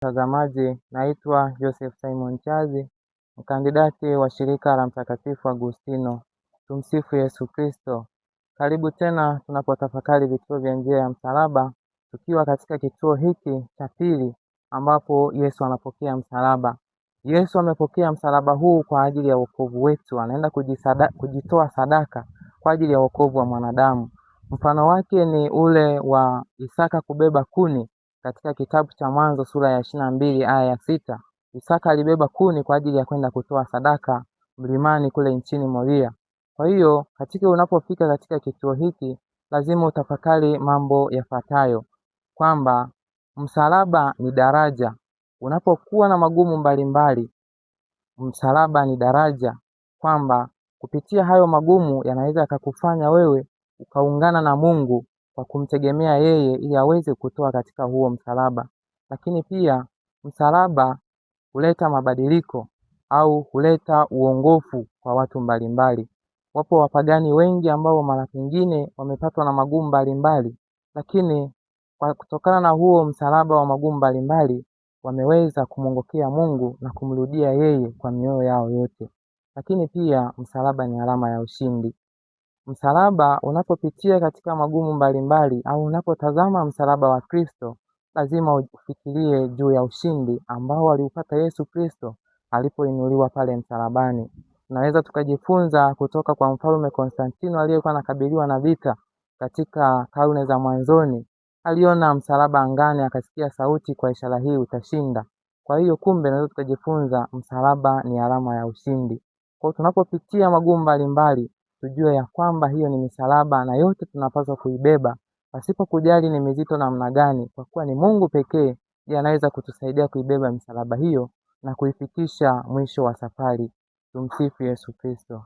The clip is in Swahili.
Mtazamaji, naitwa Joseph Simon Chazi, mkandidati wa shirika la Mtakatifu Agustino. Tumsifu Yesu Kristo. Karibu tena tunapotafakari vituo vya njia ya msalaba, tukiwa katika kituo hiki cha pili ambapo Yesu anapokea msalaba. Yesu amepokea msalaba huu kwa ajili ya wokovu wetu, anaenda kujitoa sadaka kwa ajili ya wokovu wa mwanadamu. Mfano wake ni ule wa Isaka kubeba kuni katika kitabu cha Mwanzo sura ya 22 aya ya 6. Isaka alibeba kuni kwa ajili ya kwenda kutoa sadaka mlimani kule nchini Moria. Kwa hiyo unapofika katika kituo hiki lazima utafakari mambo yafuatayo, kwamba msalaba ni daraja. Unapokuwa na magumu mbalimbali, msalaba ni daraja, kwamba kupitia hayo magumu yanaweza yakakufanya wewe ukaungana na Mungu kwa kumtegemea yeye ili aweze kutoa katika huo msalaba. Lakini pia msalaba huleta mabadiliko au huleta uongofu kwa watu mbalimbali. Wapo wapagani wengi ambao mara nyingine wamepatwa na magumu mbalimbali, lakini kwa kutokana na huo msalaba wa magumu mbalimbali wameweza kumwongokea Mungu na kumrudia yeye kwa mioyo yao yote. Lakini pia msalaba ni alama ya ushindi. Msalaba unapopitia katika magumu mbalimbali au unapotazama msalaba wa Kristo, lazima ufikirie juu ya ushindi ambao aliupata Yesu Kristo alipoinuliwa pale msalabani. Tunaweza tukajifunza kutoka kwa Mfalme Konstantino aliyekuwa anakabiliwa na vita katika karne za mwanzoni. Aliona msalaba angani, akasikia sauti, kwa ishara hii utashinda. Kwa hiyo kumbe tunaweza tukajifunza msalaba ni alama ya ushindi. Kwa tunapopitia magumu mbalimbali, tujue ya kwamba hiyo ni misalaba na yote tunapaswa kuibeba pasipo kujali ni mizito namna gani, kwa kuwa ni Mungu pekee ndiye anaweza kutusaidia kuibeba misalaba hiyo na kuifikisha mwisho wa safari. Tumsifu Yesu Kristo.